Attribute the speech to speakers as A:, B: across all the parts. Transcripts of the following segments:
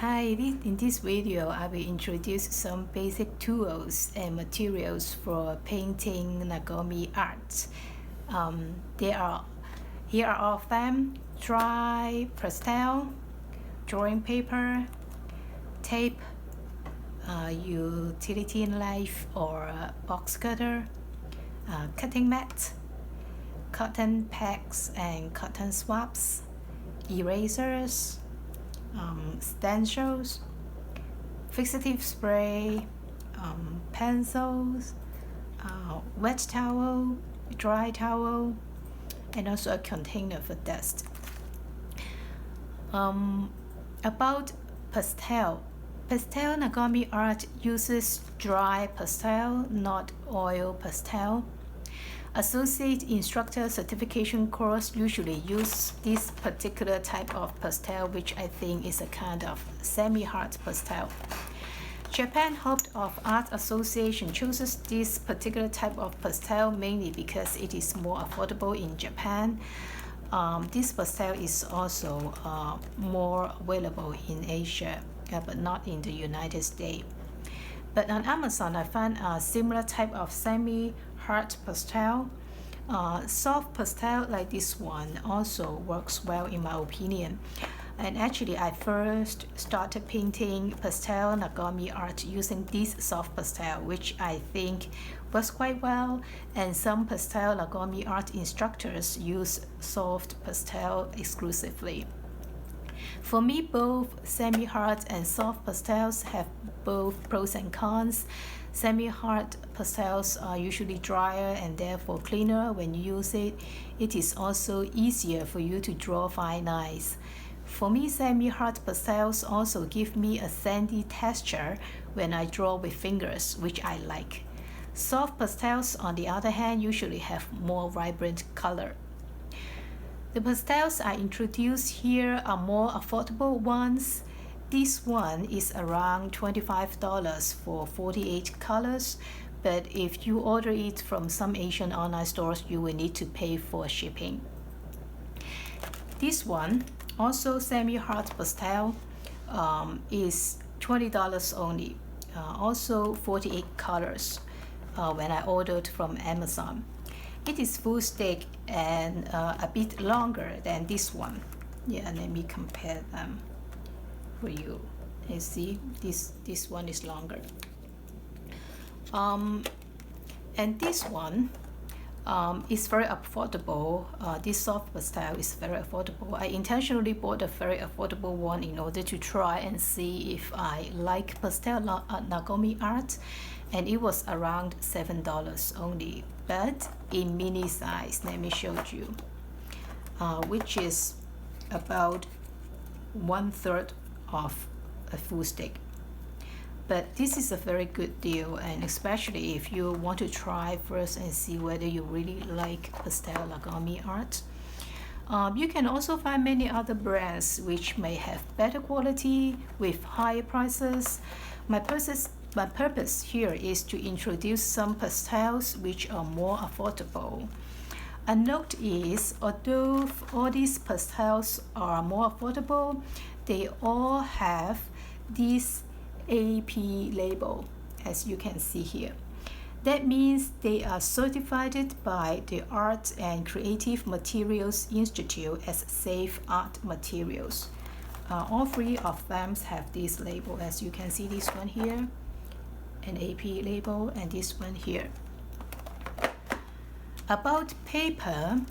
A: Hi, in this video, I will introduce some basic tools and materials for painting Nagomi art. Here are all of them: dry pastel, drawing paper, tape, utility knife or box cutter, cutting mat, cotton packs and cotton swabs, erasers, stencils, fixative spray, pencils, wet towel, dry towel, and also a container for dust. About pastel. Pastel Nagomi art uses dry pastel, not oil pastel. Associate instructor certification course usually use this particular type of pastel, which I think is a kind of semi-hard pastel. Japan Hope of Art Association chooses this particular type of pastel mainly because it is more affordable in Japan. This pastel is also more available in Asia, but not in the United States. But on Amazon, I found a similar type of semi-hard pastel. Soft pastel like this one also works well in my opinion. And actually, I first started painting pastel Nagomi art using this soft pastel, which I think works quite well. And some pastel Nagomi art instructors use soft pastel exclusively. For me, both semi-hard and soft pastels have both pros and cons. Semi-hard pastels are usually drier and therefore cleaner when you use it. It is also easier for you to draw fine lines. For me, semi-hard pastels also give me a sandy texture when I draw with fingers, which I like. Soft pastels, on the other hand, usually have more vibrant color. The pastels I introduced here are more affordable ones. This one is around $25 for 48 colors, but if you order it from some Asian online stores, you will need to pay for shipping. This one, also semi-hard pastel, is $20 only, also 48 colors when I ordered from Amazon. It is full stick and a bit longer than this one. Yeah, let me compare them for you. You see, this one is longer. And this one is very affordable. This soft pastel is very affordable. I intentionally bought a very affordable one in order to try and see if I like pastel Nagomi art, and it was around $7 only, but in mini size. Let me show you, which is about 1/3 of a full stick. But this is a very good deal, and especially if you want to try first and see whether you really like pastel Nagomi art. You can also find many other brands which may have better quality with higher prices. My purpose here is to introduce some pastels which are more affordable. A note is, although all these pastels are more affordable, they all have this AP label, as you can see here. That means they are certified by the Art and Creative Materials Institute as safe art materials. All three of them have this label, as you can see, this one here, an AP label, and this one here. About paper,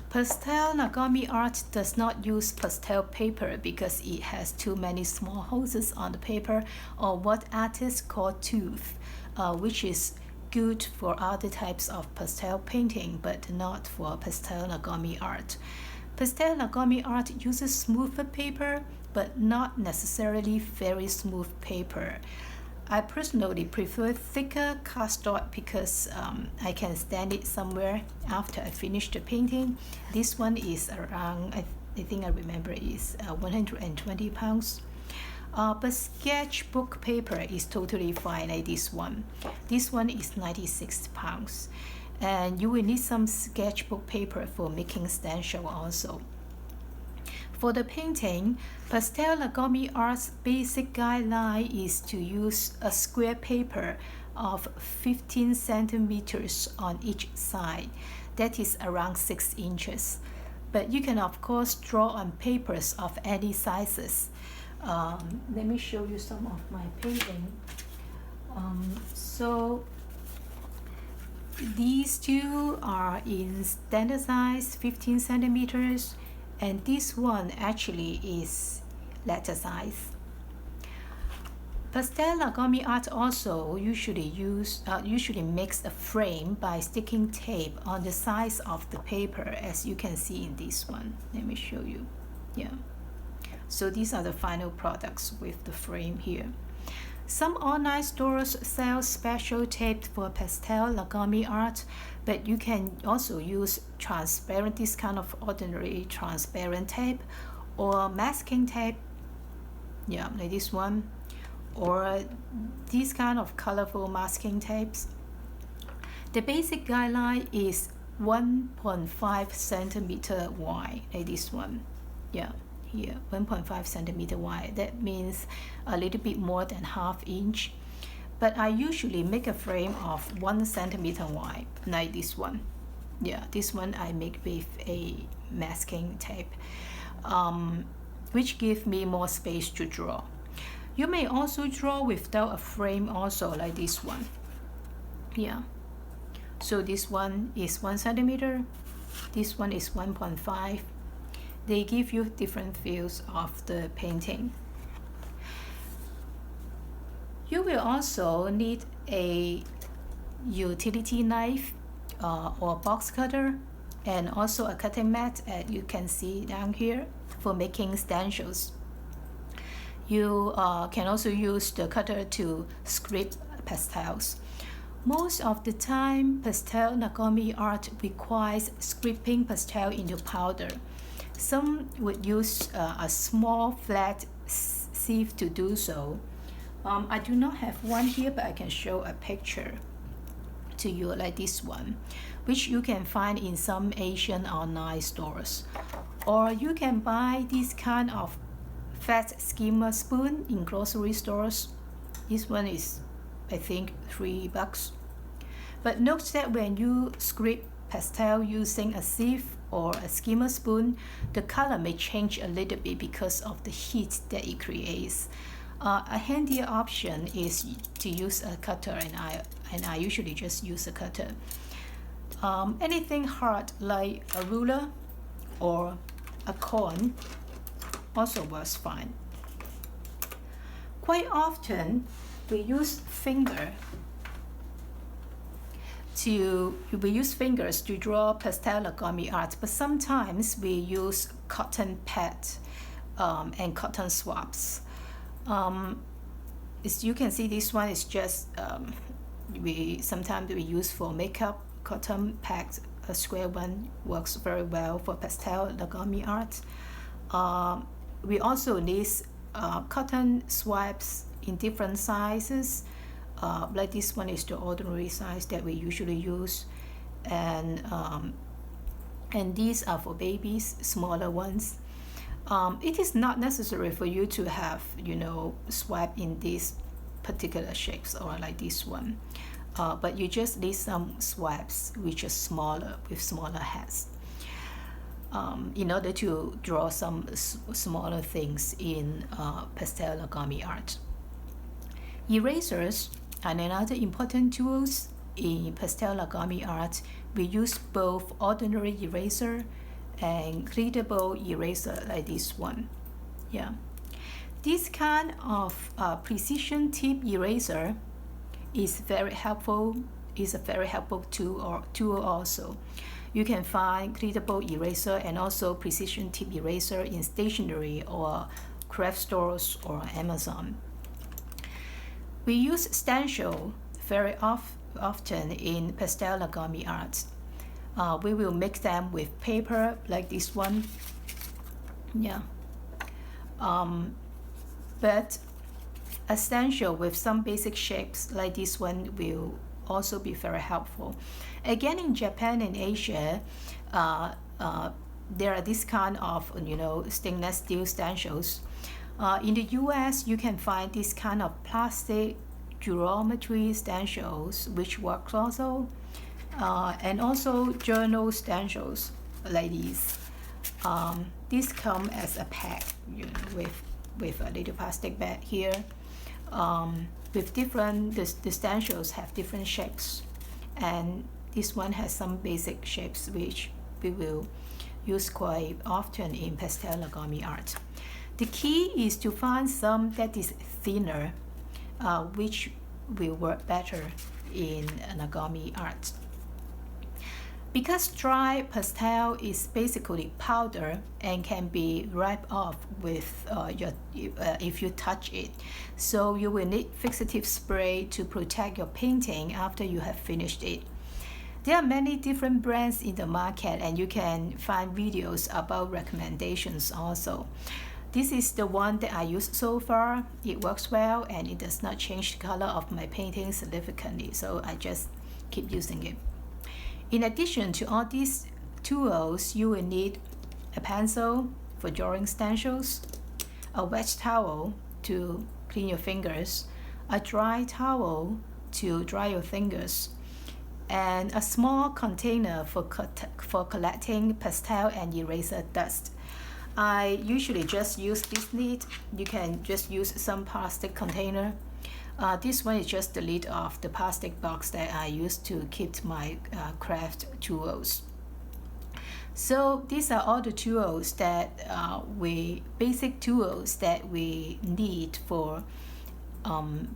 A: pastel Nagomi art does not use pastel paper because it has too many small hoses on the paper, or what artists call tooth, which is good for other types of pastel painting, but not for pastel Nagomi art. Pastel Nagomi art uses smoother paper, but not necessarily very smooth paper. I personally prefer thicker cardstock because I can stand it somewhere after I finish the painting. This one is around, I think I remember, is 120 pounds. But sketchbook paper is totally fine like this one. This one is 96 pounds. And you will need some sketchbook paper for making stencil also. For the painting, Pastel Nagomi Art's basic guideline is to use a square paper of 15 centimeters on each side. That is around 6 inches. But you can of course draw on papers of any sizes. Let me show you some of my painting. So these two are in standard size 15 centimeters, and this one actually is letter size. Pastel Nagomi Art also usually makes a frame by sticking tape on the sides of the paper, as you can see in this one. Let me show you. Yeah. So these are the final products with the frame here. Some online stores sell special tape for Pastel Nagomi Art, but you can also use transparent, this kind of ordinary transparent tape, or masking tape, yeah, like this one, or these kind of colorful masking tapes. The basic guideline is 1.5 centimeter wide, like this one, yeah. Here, 1.5 centimeter wide. That means a little bit more than ½ inch. But I usually make a frame of 1 centimeter wide, like this one. Yeah, this one I make with a masking tape, which gives me more space to draw. You may also draw without a frame also, like this one. Yeah. So this one is 1 centimeter. This one is 1.5. They give you different views of the painting. You will also need a utility knife or box cutter, and also a cutting mat, as you can see down here, for making stencils. You can also use the cutter to scrape pastels. Most of the time, Pastel Nagomi Art requires scraping pastel into powder. Some would use a small flat sieve to do so. I do not have one here, but I can show a picture to you, like this one, which you can find in some Asian online stores. Or you can buy this kind of fat skimmer spoon in grocery stores. This one is, I think, $3. But note that when you scrape pastel using a sieve or a skimmer spoon, the color may change a little bit because of the heat that it creates. A handier option is to use a cutter, and I usually just use a cutter. Anything hard like a ruler or a cone also works fine. Quite often we use fingers to draw Pastel Nagomi Art, but sometimes we use cotton pads and cotton swabs. As you can see, this one is just sometimes we use for makeup. Cotton pads, a square one, works very well for Pastel Nagomi Art. We also need cotton swabs in different sizes. Like this one is the ordinary size that we usually use, and these are for babies, smaller ones. It is not necessary for you to have, swab in these particular shapes or like this one, but you just need some swabs which are smaller, with smaller heads, in order to draw some smaller things in Pastel Nagomi Art. Erasers are another important tools in Pastel Nagomi Art. We use both ordinary eraser and cleanable eraser, like this one. Yeah, this kind of precision tip eraser is very helpful. Is a very helpful tool also. You can find cleanable eraser and also precision tip eraser in stationery or craft stores or Amazon. We use stencil very often in Pastel Nagomi Art. We will make them with paper, like this one. Yeah. But a stencil with some basic shapes like this one will also be very helpful. Again, in Japan and Asia, there are this kind of stainless steel stencils. In the US, you can find this kind of plastic geometry stencils, which works also, and also journal stencils like these. These come as a pack, with a little plastic bag here. With different, the stencils have different shapes, and this one has some basic shapes which we will use quite often in pastel Nagomi art. The key is to find some that is thinner, which will work better in Nagomi art. Because dry pastel is basically powder and can be wiped off with if you touch it, so you will need fixative spray to protect your painting after you have finished it. There are many different brands in the market, and you can find videos about recommendations also. This is the one that I used so far. It works well and it does not change the color of my painting significantly, so I just keep using it. In addition to all these tools, you will need a pencil for drawing stencils, a wet towel to clean your fingers, a dry towel to dry your fingers, and a small container for collecting pastel and eraser dust. I usually just use this lid. You can just use some plastic container. This one is just the lid of the plastic box that I use to keep my craft tools. So these are all the tools that basic tools that we need for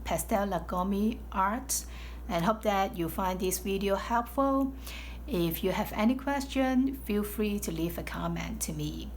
A: pastel Nagomi art, and hope that you find this video helpful. If you have any question, feel free to leave a comment to me.